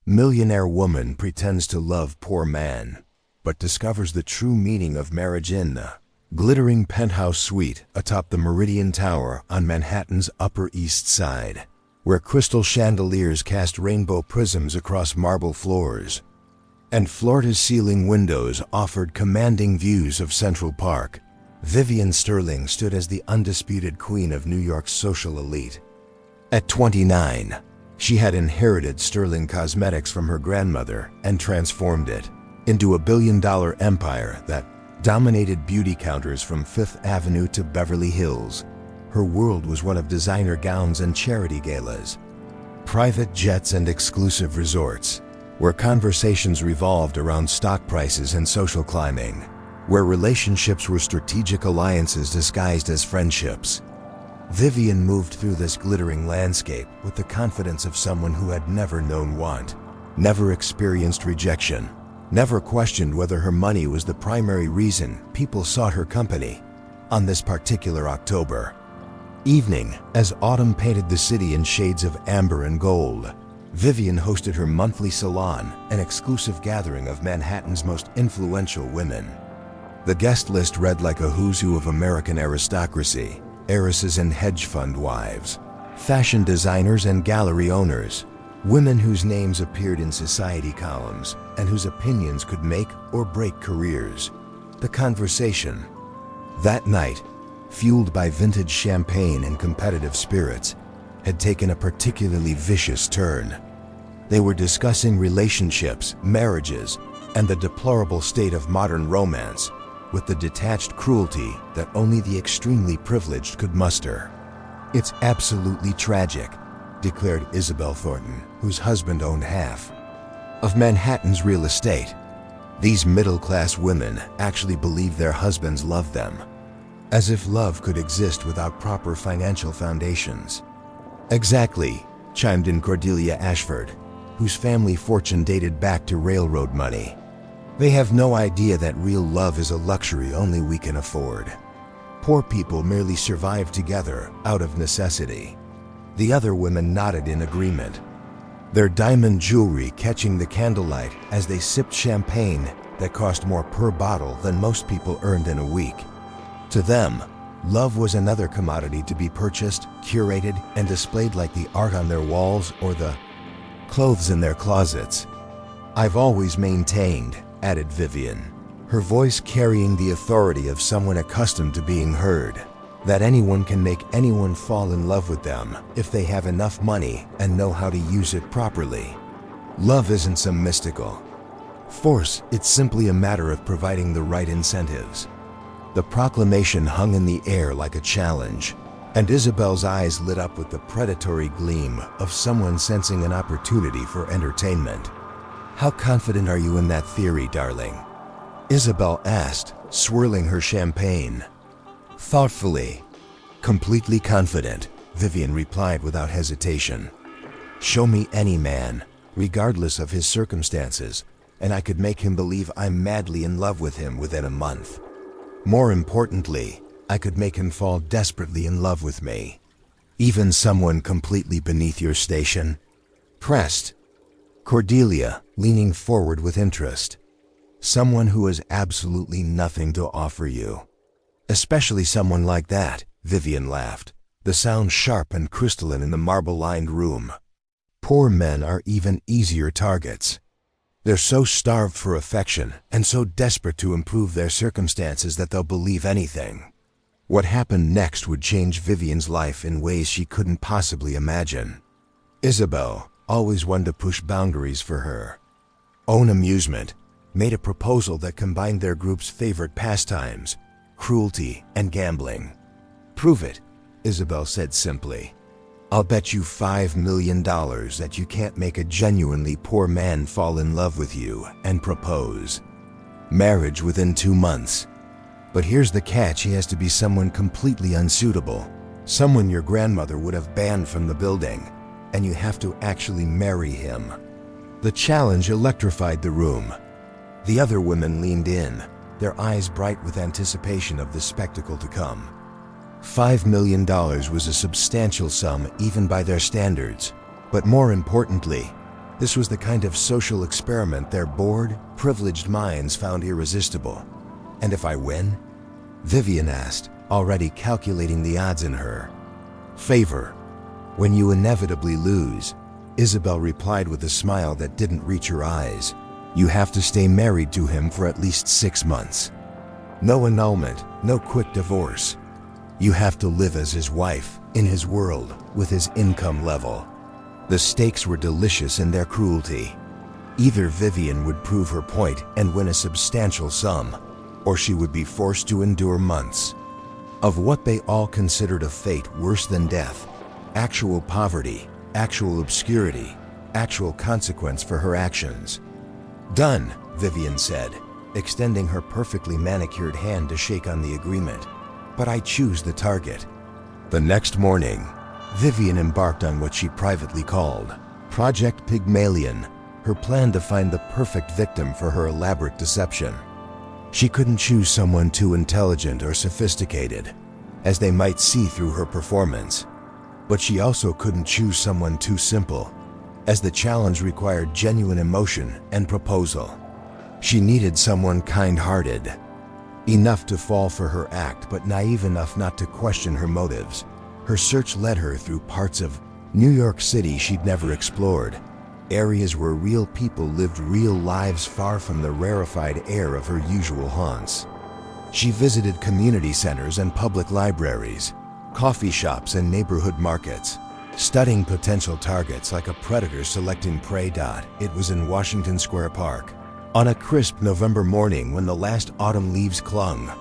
Millionaire woman pretends to love poor man, but discovers the true meaning of marriage in a glittering penthouse suite atop the Meridian Tower on Manhattan's Upper East Side, where crystal chandeliers cast rainbow prisms across marble floors, and floor-to-ceiling windows offered commanding views of Central Park. Vivian Sterling stood as the undisputed queen of New York's social elite. At 29, she had inherited Sterling Cosmetics from her grandmother and transformed it into a billion-dollar empire that dominated beauty counters from Fifth Avenue to Beverly Hills. Her world was one of designer gowns and charity galas, private jets and exclusive resorts, where conversations revolved around stock prices and social climbing, where relationships were strategic alliances disguised as friendships. Vivian moved through this glittering landscape with the confidence of someone who had never known want, never experienced rejection, never questioned whether her money was the primary reason people sought her company. On this particular October evening, as autumn painted the city in shades of amber and gold, Vivian hosted her monthly salon, an exclusive gathering of Manhattan's most influential women. The guest list read like a who's who of American aristocracy: heiresses and hedge fund wives, fashion designers and gallery owners, women whose names appeared in society columns and whose opinions could make or break careers. The conversation that night, fueled by vintage champagne and competitive spirits, had taken a particularly vicious turn. They were discussing relationships, marriages, and the deplorable state of modern romance, with the detached cruelty that only the extremely privileged could muster. "It's absolutely tragic," declared Isabel Thornton, whose husband owned half of Manhattan's real estate. These middle-class women actually believe their husbands love them, as if love could exist without proper financial foundations. "Exactly," chimed in Cordelia Ashford, whose family fortune dated back to railroad money. "They have no idea that real love is a luxury only we can afford. Poor people merely survive together out of necessity." The other women nodded in agreement, their diamond jewelry catching the candlelight as they sipped champagne that cost more per bottle than most people earned in a week. To them, love was another commodity to be purchased, curated, and displayed like the art on their walls or the clothes in their closets. "I've always maintained," added Vivian, her voice carrying the authority of someone accustomed to being heard, "that anyone can make anyone fall in love with them if they have enough money and know how to use it properly. Love isn't some mystical force, it's simply a matter of providing the right incentives." The proclamation hung in the air like a challenge, and Isabel's eyes lit up with the predatory gleam of someone sensing an opportunity for entertainment. "How confident are you in that theory, darling?" Isabel asked, swirling her champagne. "Thoughtfully. Completely confident," Vivian replied without hesitation. "Show me any man, regardless of his circumstances, and I could make him believe I'm madly in love with him within a month. More importantly, I could make him fall desperately in love with me. Even someone completely beneath your station?" Pressed Cordelia, leaning forward with interest. "Someone who has absolutely nothing to offer you." "Especially someone like that," Vivian laughed, the sound sharp and crystalline in the marble-lined room. "Poor men are even easier targets. They're so starved for affection and so desperate to improve their circumstances that they'll believe anything." What happened next would change Vivian's life in ways she couldn't possibly imagine. Isabel, always one to push boundaries for her own amusement, made a proposal that combined their group's favorite pastimes, cruelty and gambling. "Prove it," Isabel said simply. "I'll bet you $5 million that you can't make a genuinely poor man fall in love with you and propose. Marriage within 2 months. But here's the catch: he has to be someone completely unsuitable, someone your grandmother would have banned from the building, and you have to actually marry him." The challenge electrified the room. The other women leaned in, their eyes bright with anticipation of the spectacle to come. $5 million was a substantial sum even by their standards, but more importantly, This was the kind of social experiment their bored, privileged minds found irresistible. "And if I win?" Vivian asked, already calculating the odds in her favor. "When you inevitably lose," Isabel replied with a smile that didn't reach her eyes, "you have to stay married to him for at least 6 months. No annulment, no quick divorce. You have to live as his wife, in his world, with his income level." The stakes were delicious in their cruelty. Either Vivian would prove her point and win a substantial sum, or she would be forced to endure months of what they all considered a fate worse than death: actual poverty, actual obscurity, actual consequence for her actions. "Done," Vivian said, extending her perfectly manicured hand to shake on the agreement. "But I choose the target." The next morning, Vivian embarked on what she privately called Project Pygmalion, her plan to find the perfect victim for her elaborate deception. She couldn't choose someone too intelligent or sophisticated, as they might see through her performance. But she also couldn't choose someone too simple, as the challenge required genuine emotion and proposal. She needed someone kind-hearted, enough to fall for her act but naive enough not to question her motives. Her search led her through parts of New York City she'd never explored, areas where real people lived real lives far from the rarefied air of her usual haunts. She visited community centers and public libraries, coffee shops and neighborhood markets, studying potential targets like a predator selecting prey. It was in Washington Square Park, on a crisp November morning when the last autumn leaves clung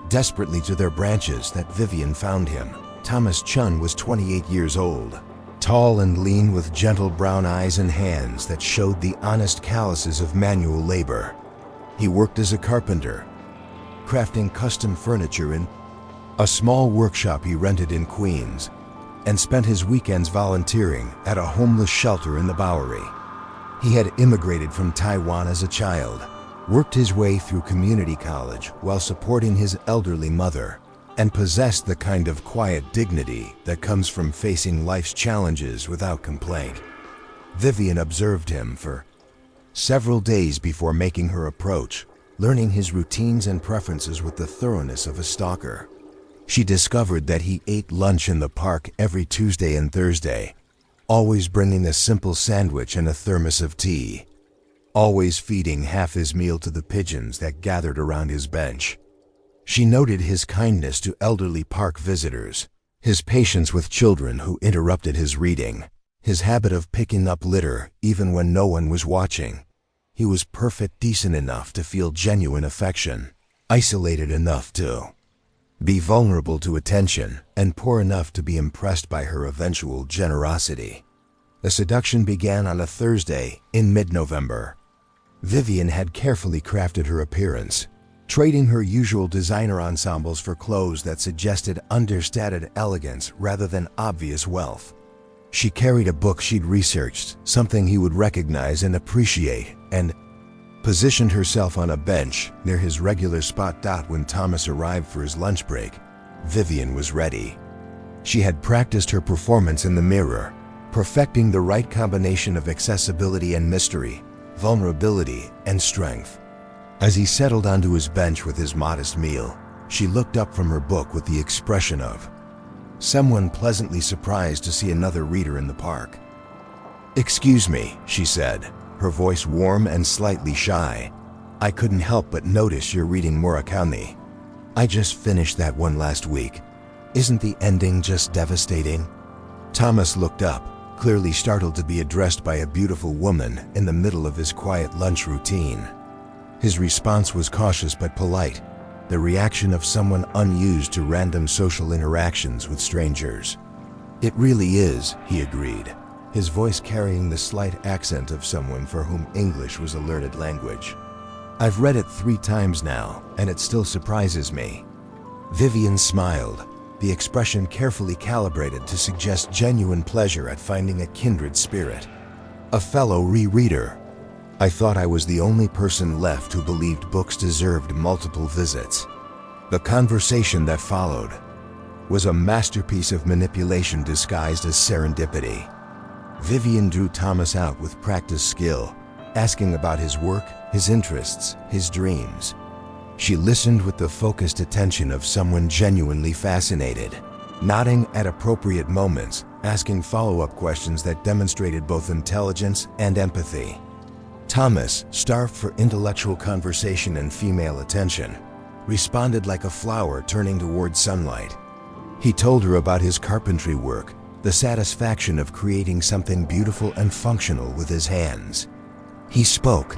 desperately to their branches, that Vivian found him. Thomas Chun was 28 years old, tall and lean with gentle brown eyes and hands that showed the honest calluses of manual labor. He worked as a carpenter, crafting custom furniture in a small workshop he rented in Queens, and spent his weekends volunteering at a homeless shelter in the Bowery. He had immigrated from Taiwan as a child, worked his way through community college while supporting his elderly mother, and possessed the kind of quiet dignity that comes from facing life's challenges without complaint. Vivian observed him for several days before making her approach, learning his routines and preferences with the thoroughness of a stalker. She discovered that he ate lunch in the park every Tuesday and Thursday, always bringing a simple sandwich and a thermos of tea, always feeding half his meal to the pigeons that gathered around his bench. She noted his kindness to elderly park visitors, his patience with children who interrupted his reading, his habit of picking up litter even when no one was watching. He was perfect, decent enough to feel genuine affection, isolated enough to be vulnerable to attention, and poor enough to be impressed by her eventual generosity. The seduction began on a Thursday in mid-November. Vivian had carefully crafted her appearance, trading her usual designer ensembles for clothes that suggested understated elegance rather than obvious wealth. She carried a book she'd researched, something he would recognize and appreciate, and positioned herself on a bench near his regular spot. When Thomas arrived for his lunch break, Vivian was ready. She had practiced her performance in the mirror, perfecting the right combination of accessibility and mystery, vulnerability and strength. As he settled onto his bench with his modest meal, she looked up from her book with the expression of someone pleasantly surprised to see another reader in the park. "Excuse me," she said, her voice warm and slightly shy. "I couldn't help but notice you're reading Murakami. I just finished that one last week. Isn't the ending just devastating?" Thomas looked up, clearly startled to be addressed by a beautiful woman in the middle of his quiet lunch routine. His response was cautious but polite, the reaction of someone unused to random social interactions with strangers. "It really is," he agreed, his voice carrying the slight accent of someone for whom English was a learned language. "I've read it 3 times now, and it still surprises me." Vivian smiled, the expression carefully calibrated to suggest genuine pleasure at finding a kindred spirit. "A fellow rereader. I thought I was the only person left who believed books deserved multiple visits." The conversation that followed was a masterpiece of manipulation disguised as serendipity. Vivian drew Thomas out with practiced skill, asking about his work, his interests, his dreams. She listened with the focused attention of someone genuinely fascinated, nodding at appropriate moments, asking follow-up questions that demonstrated both intelligence and empathy. Thomas, starved for intellectual conversation and female attention, responded like a flower turning toward sunlight. He told her about his carpentry work, the satisfaction of creating something beautiful and functional with his hands. He spoke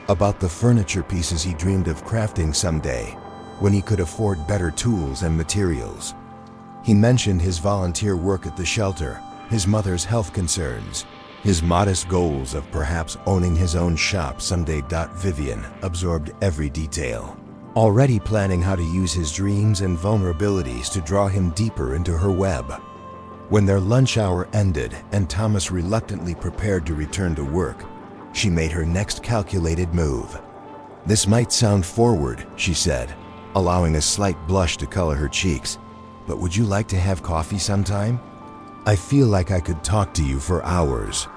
about the furniture pieces he dreamed of crafting someday, when he could afford better tools and materials. He mentioned his volunteer work at the shelter, his mother's health concerns, his modest goals of perhaps owning his own shop someday. Vivian absorbed every detail, already planning how to use his dreams and vulnerabilities to draw him deeper into her web. When their lunch hour ended and Thomas reluctantly prepared to return to work, she made her next calculated move. "This might sound forward," she said, allowing a slight blush to color her cheeks, "but would you like to have coffee sometime? I feel like I could talk to you for hours."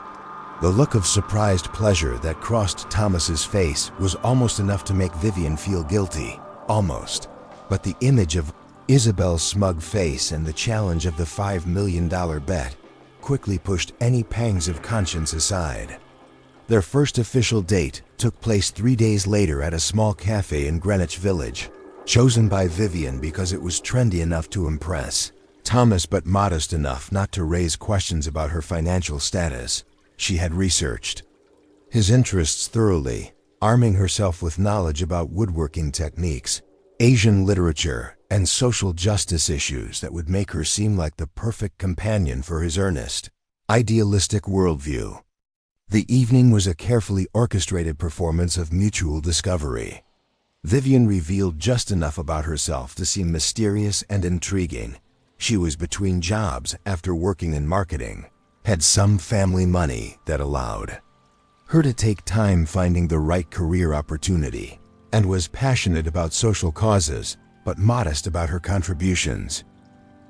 The look of surprised pleasure that crossed Thomas's face was almost enough to make Vivian feel guilty. Almost. But the image of Isabel's smug face and the challenge of the $5 million bet quickly pushed any pangs of conscience aside. Their first official date took place 3 days later at a small cafe in Greenwich Village, chosen by Vivian because it was trendy enough to impress Thomas but modest enough not to raise questions about her financial status. She had researched his interests thoroughly, arming herself with knowledge about woodworking techniques, Asian literature, and social justice issues that would make her seem like the perfect companion for his earnest, idealistic worldview. The evening was a carefully orchestrated performance of mutual discovery. Vivian revealed just enough about herself to seem mysterious and intriguing. She was between jobs after working in marketing, had some family money that allowed her to take time finding the right career opportunity, and was passionate about social causes, but modest about her contributions.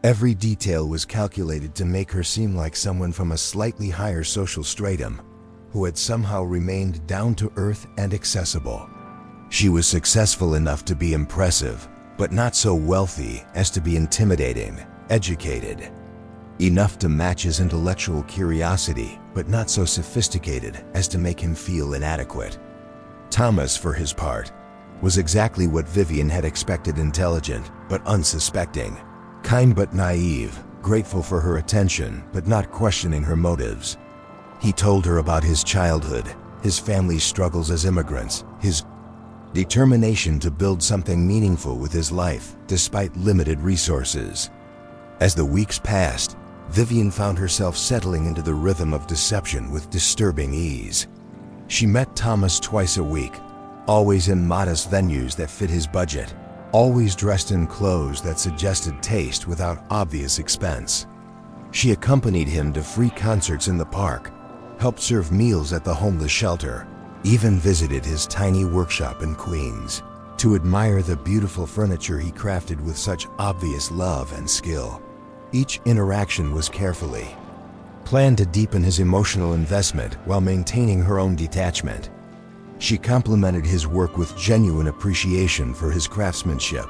Every detail was calculated to make her seem like someone from a slightly higher social stratum, who had somehow remained down to earth and accessible. She was successful enough to be impressive, but not so wealthy as to be intimidating, educated enough to match his intellectual curiosity, but not so sophisticated as to make him feel inadequate. Thomas, for his part, was exactly what Vivian had expected: intelligent but unsuspecting, kind but naive, grateful for her attention but not questioning her motives. He told her about his childhood, his family's struggles as immigrants, his determination to build something meaningful with his life despite limited resources. As the weeks passed, Vivian found herself settling into the rhythm of deception with disturbing ease. She met Thomas twice a week, always in modest venues that fit his budget, always dressed in clothes that suggested taste without obvious expense. She accompanied him to free concerts in the park, helped serve meals at the homeless shelter, even visited his tiny workshop in Queens to admire the beautiful furniture he crafted with such obvious love and skill. Each interaction was carefully planned to deepen his emotional investment while maintaining her own detachment. She complimented his work with genuine appreciation for his craftsmanship,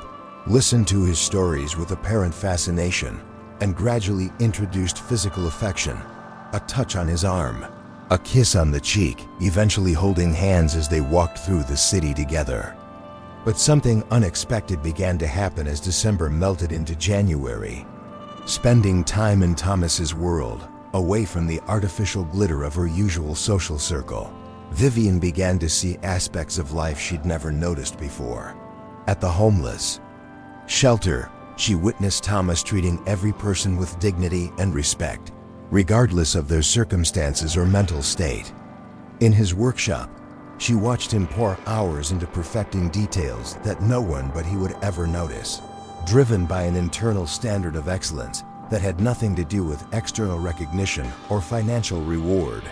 listened to his stories with apparent fascination, and gradually introduced physical affection: a touch on his arm, a kiss on the cheek, eventually holding hands as they walked through the city together. But something unexpected began to happen as December melted into January. Spending time in Thomas's world, away from the artificial glitter of her usual social circle, Vivian began to see aspects of life she'd never noticed before. At the homeless shelter, she witnessed Thomas treating every person with dignity and respect, regardless of their circumstances or mental state. In his workshop, she watched him pour hours into perfecting details that no one but he would ever notice, driven by an internal standard of excellence that had nothing to do with external recognition or financial reward.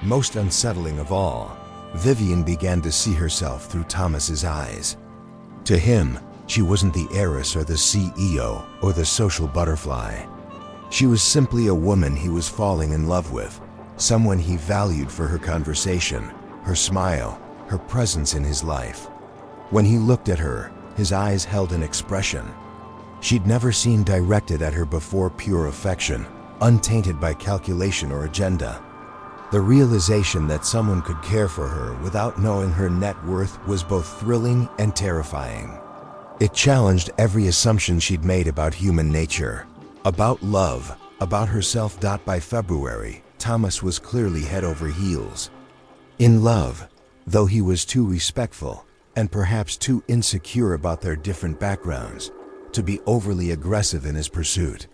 Most unsettling of all, Vivian began to see herself through Thomas's eyes. To him, she wasn't the heiress or the CEO or the social butterfly. She was simply a woman he was falling in love with, someone he valued for her conversation, her smile, her presence in his life. When he looked at her, his eyes held an expression she'd never seen directed at her before, pure affection, untainted by calculation or agenda. The realization that someone could care for her without knowing her net worth was both thrilling and terrifying. It challenged every assumption she'd made about human nature, about love, about herself. By February, Thomas was clearly head over heels in love, though he was too respectful and perhaps too insecure about their different backgrounds to be overly aggressive in his pursuit.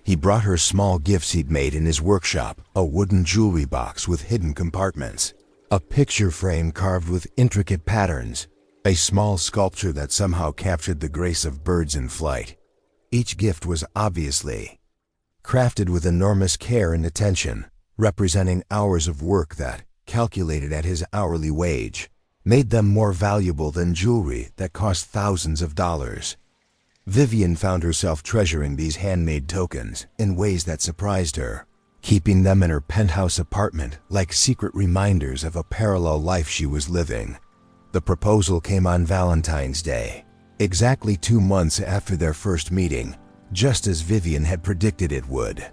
He brought her small gifts he'd made in his workshop, a wooden jewelry box with hidden compartments, a picture frame carved with intricate patterns, a small sculpture that somehow captured the grace of birds in flight. Each gift was obviously crafted with enormous care and attention, representing hours of work that, calculated at his hourly wage, made them more valuable than jewelry that cost thousands of dollars. Vivian found herself treasuring these handmade tokens in ways that surprised her, keeping them in her penthouse apartment like secret reminders of a parallel life she was living. The proposal came on Valentine's Day, exactly 2 months after their first meeting, just as Vivian had predicted it would.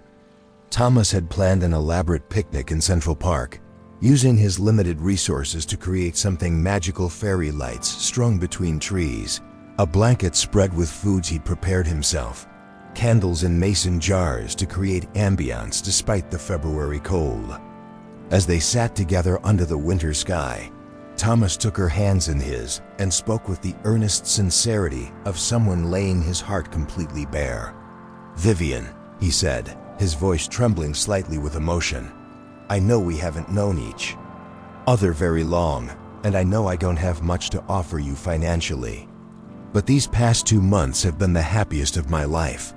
Thomas had planned an elaborate picnic in Central Park, using his limited resources to create something magical: fairy lights strung between trees, a blanket spread with foods he'd prepared himself, candles in mason jars to create ambiance despite the February cold. As they sat together under the winter sky, Thomas took her hands in his and spoke with the earnest sincerity of someone laying his heart completely bare. "Vivian," he said, his voice trembling slightly with emotion, "I know we haven't known each other very long, and I know I don't have much to offer you financially. But these past 2 months have been the happiest of my life.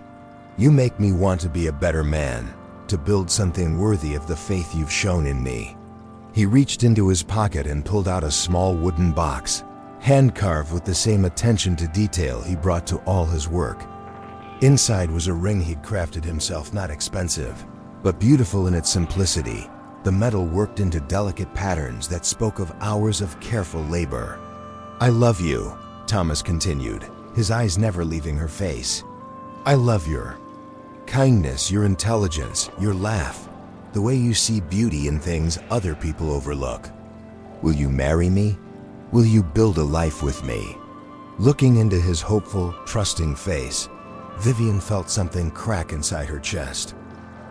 You make me want to be a better man, to build something worthy of the faith you've shown in me." He reached into his pocket and pulled out a small wooden box, hand-carved with the same attention to detail he brought to all his work. Inside was a ring he'd crafted himself, not expensive, but beautiful in its simplicity, the metal worked into delicate patterns that spoke of hours of careful labor. "I love you," Thomas continued, his eyes never leaving her face. "I love your kindness, your intelligence, your laugh, the way you see beauty in things other people overlook. Will you marry me? Will you build a life with me?" Looking into his hopeful, trusting face, Vivian felt something crack inside her chest.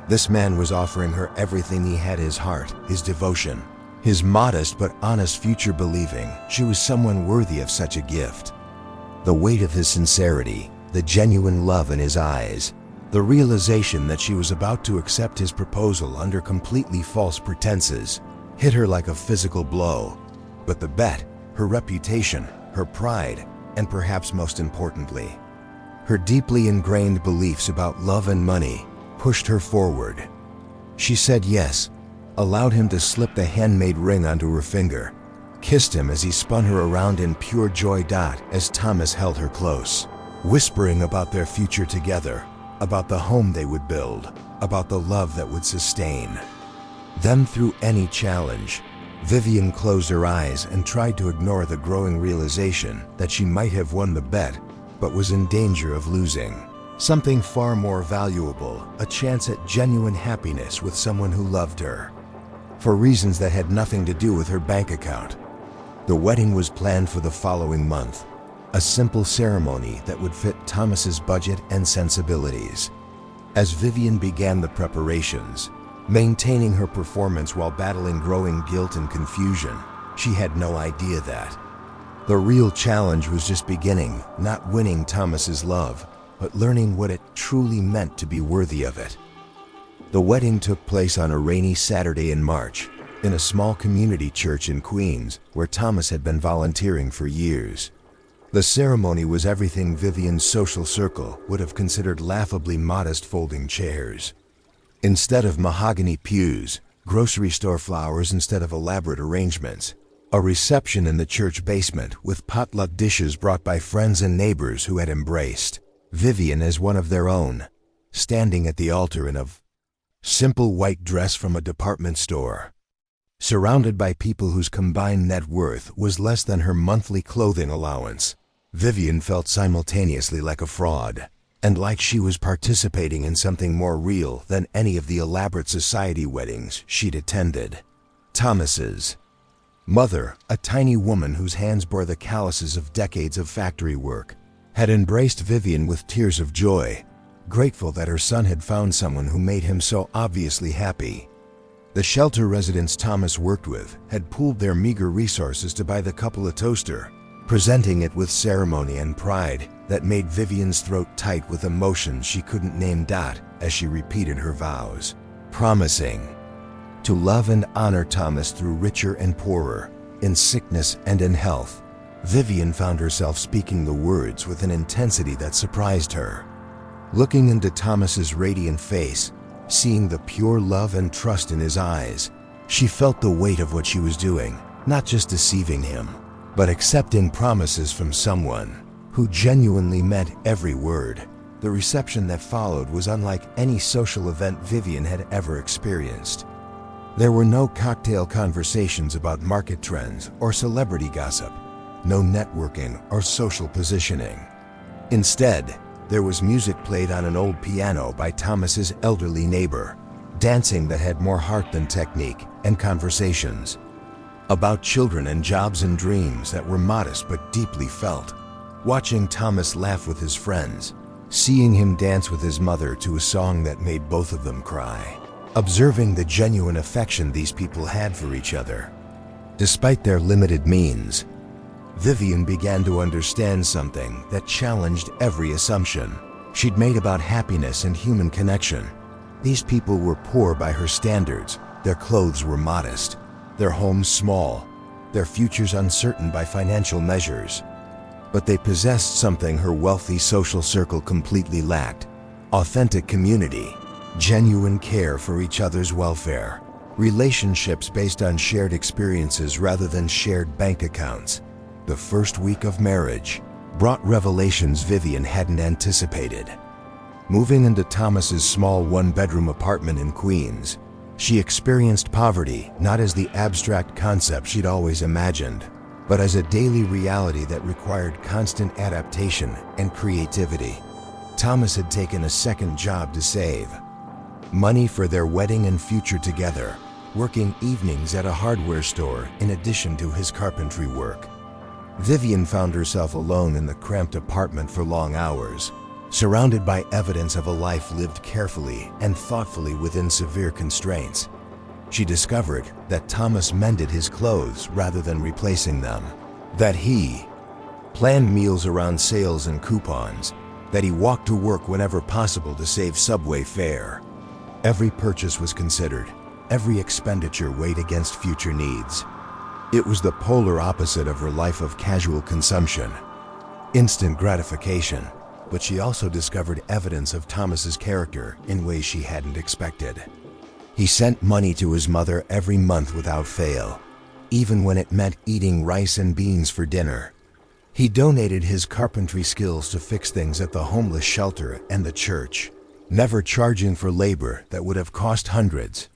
This man was offering her everything he had: his heart, his devotion, his modest but honest future, believing she was someone worthy of such a gift. The weight of his sincerity, the genuine love in his eyes, the realization that she was about to accept his proposal under completely false pretenses, hit her like a physical blow. But the bet, her reputation, her pride, and perhaps most importantly, her deeply ingrained beliefs about love and money, pushed her forward. She said yes, allowed him to slip the handmade ring onto her finger, kissed him as he spun her around in pure joy. As Thomas held her close, whispering about their future together, about the home they would build, about the love that would sustain them through any challenge. Vivian closed her eyes and tried to ignore the growing realization that she might have won the bet, but was in danger of losing something far more valuable: a chance at genuine happiness with someone who loved her, for reasons that had nothing to do with her bank account. The wedding was planned for the following month, a simple ceremony that would fit Thomas's budget and sensibilities. As Vivian began the preparations, maintaining her performance while battling growing guilt and confusion, she had no idea that the real challenge was just beginning: not winning Thomas's love, but learning what it truly meant to be worthy of it. The wedding took place on a rainy Saturday in March, in a small community church in Queens, where Thomas had been volunteering for years. The ceremony was everything Vivian's social circle would have considered laughably modest: folding chairs instead of mahogany pews, grocery store flowers instead of elaborate arrangements, a reception in the church basement with potluck dishes brought by friends and neighbors who had embraced Vivian as one of their own, standing at the altar in a Simple white dress from a department store. Surrounded by people whose combined net worth was less than her monthly clothing allowance, Vivian felt simultaneously like a fraud, and like she was participating in something more real than any of the elaborate society weddings she'd attended. Thomas's mother, a tiny woman whose hands bore the calluses of decades of factory work, had embraced Vivian with tears of joy, grateful that her son had found someone who made him so obviously happy. The shelter residents Thomas worked with had pooled their meager resources to buy the couple a toaster, presenting it with ceremony and pride that made Vivian's throat tight with emotions she couldn't name. As she repeated her vows, promising to love and honor Thomas through richer and poorer, in sickness and in health, Vivian found herself speaking the words with an intensity that surprised her. Looking into Thomas's radiant face, seeing the pure love and trust in his eyes, she felt the weight of what she was doing, not just deceiving him, but accepting promises from someone who genuinely meant every word. The reception that followed was unlike any social event Vivian had ever experienced. There were no cocktail conversations about market trends or celebrity gossip, no networking or social positioning. Instead, there was music played on an old piano by Thomas's elderly neighbor, dancing that had more heart than technique, and conversations about children and jobs and dreams that were modest but deeply felt. Watching Thomas laugh with his friends, seeing him dance with his mother to a song that made both of them cry, observing the genuine affection these people had for each other. Despite their limited means, Vivian began to understand something that challenged every assumption she'd made about happiness and human connection. These people were poor by her standards, their clothes were modest, their homes small, their futures uncertain by financial measures. But they possessed something her wealthy social circle completely lacked: authentic community, genuine care for each other's welfare, relationships based on shared experiences rather than shared bank accounts. The first week of marriage brought revelations Vivian hadn't anticipated. Moving into Thomas's small one-bedroom apartment in Queens, she experienced poverty not as the abstract concept she'd always imagined, but as a daily reality that required constant adaptation and creativity. Thomas had taken a second job to save money for their wedding and future together, working evenings at a hardware store in addition to his carpentry work. Vivian found herself alone in the cramped apartment for long hours, surrounded by evidence of a life lived carefully and thoughtfully within severe constraints. She discovered that Thomas mended his clothes rather than replacing them, that he planned meals around sales and coupons, that he walked to work whenever possible to save subway fare. Every purchase was considered, every expenditure weighed against future needs. It was the polar opposite of her life of casual consumption, instant gratification, but she also discovered evidence of Thomas's character in ways she hadn't expected. He sent money to his mother every month without fail, even when it meant eating rice and beans for dinner. He donated his carpentry skills to fix things at the homeless shelter and the church, never charging for labor that would have cost hundreds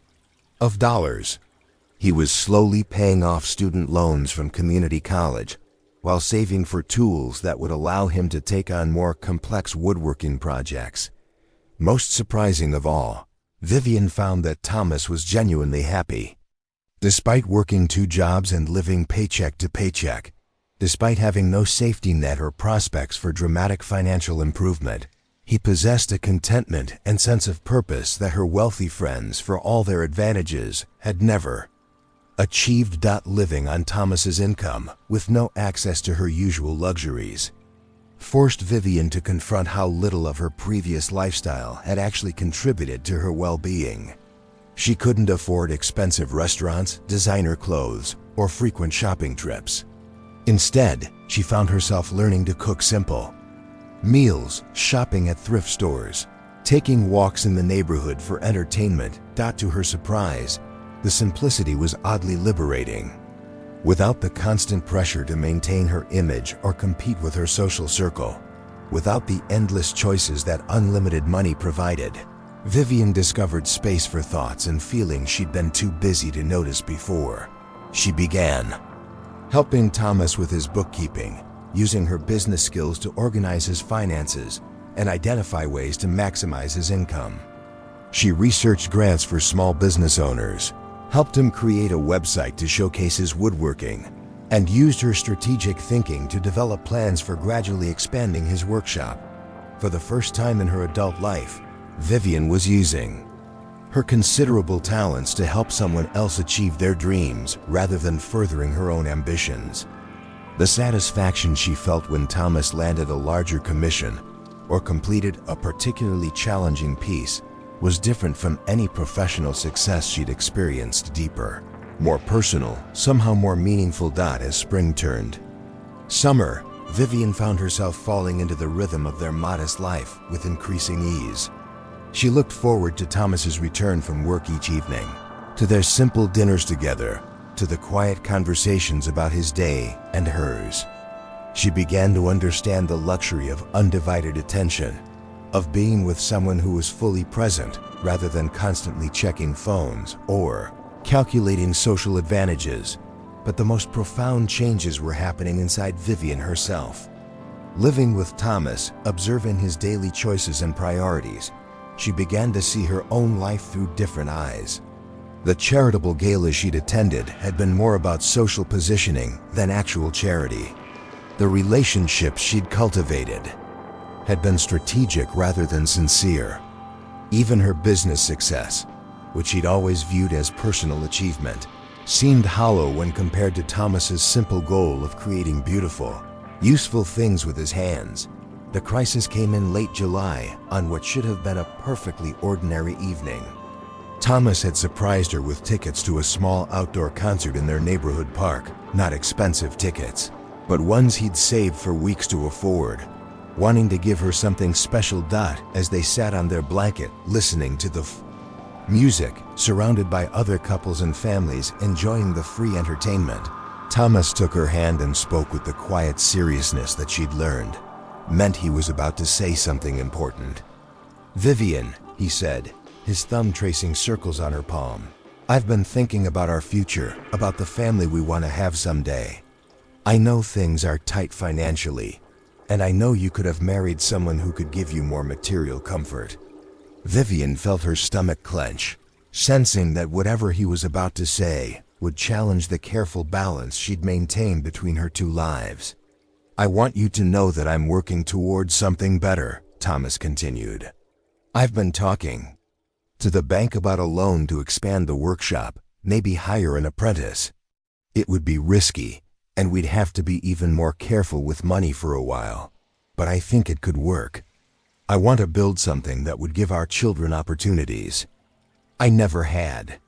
of dollars. He was slowly paying off student loans from community college, while saving for tools that would allow him to take on more complex woodworking projects. Most surprising of all, Vivian found that Thomas was genuinely happy. Despite working 2 jobs and living paycheck to paycheck, despite having no safety net or prospects for dramatic financial improvement, he possessed a contentment and sense of purpose that her wealthy friends, for all their advantages, had never achieved. Living on Thomas's income, with no access to her usual luxuries, forced Vivian to confront how little of her previous lifestyle had actually contributed to her well-being. She couldn't afford expensive restaurants, designer clothes, or frequent shopping trips. Instead, she found herself learning to cook simple meals, shopping at thrift stores, taking walks in the neighborhood for entertainment. To her surprise, the simplicity was oddly liberating. Without the constant pressure to maintain her image or compete with her social circle, without the endless choices that unlimited money provided, Vivian discovered space for thoughts and feelings she'd been too busy to notice before. She began helping Thomas with his bookkeeping, using her business skills to organize his finances and identify ways to maximize his income. She researched grants for small business owners, helped him create a website to showcase his woodworking, and used her strategic thinking to develop plans for gradually expanding his workshop. For the first time in her adult life, Vivian was using her considerable talents to help someone else achieve their dreams rather than furthering her own ambitions. The satisfaction she felt when Thomas landed a larger commission or completed a particularly challenging piece was different from any professional success she'd experienced. Deeper, more personal, somehow more meaningful. As spring turned summer, Vivian found herself falling into the rhythm of their modest life with increasing ease. She looked forward to Thomas's return from work each evening, to their simple dinners together, to the quiet conversations about his day and hers. She began to understand the luxury of undivided attention, of being with someone who was fully present rather than constantly checking phones or calculating social advantages. But the most profound changes were happening inside Vivian herself. Living with Thomas, observing his daily choices and priorities, she began to see her own life through different eyes. The charitable galas she'd attended had been more about social positioning than actual charity. The relationships she'd cultivated had been strategic rather than sincere. Even her business success, which she'd always viewed as personal achievement, seemed hollow when compared to Thomas's simple goal of creating beautiful, useful things with his hands. The crisis came in late July on what should have been a perfectly ordinary evening. Thomas had surprised her with tickets to a small outdoor concert in their neighborhood park. Not expensive tickets, but ones he'd saved for weeks to afford, wanting to give her something special. As they sat on their blanket listening to the music, surrounded by other couples and families enjoying the free entertainment, Thomas took her hand and spoke with the quiet seriousness that she'd learned meant he was about to say something important. "Vivian," he said, his thumb tracing circles on her palm, "I've been thinking about our future, about the family we want to have someday. I know things are tight financially, and I know you could have married someone who could give you more material comfort." Vivian felt her stomach clench, sensing that whatever he was about to say would challenge the careful balance she'd maintained between her two lives. "I want you to know that I'm working towards something better," Thomas continued. "I've been talking to the bank about a loan to expand the workshop, maybe hire an apprentice. It would be risky, and we'd have to be even more careful with money for a while, but I think it could work. I want to build something that would give our children opportunities I never had."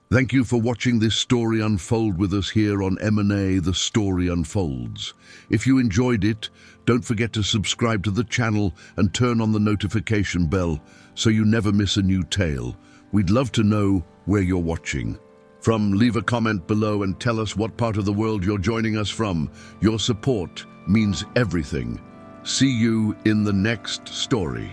Thank you for watching this story unfold with us here on M&A The Story Unfolds. If you enjoyed it, don't forget to subscribe to the channel and turn on the notification bell so you never miss a new tale. We'd love to know where you're watching from. Leave a comment below and tell us what part of the world you're joining us from. Your support means everything. See you in the next story.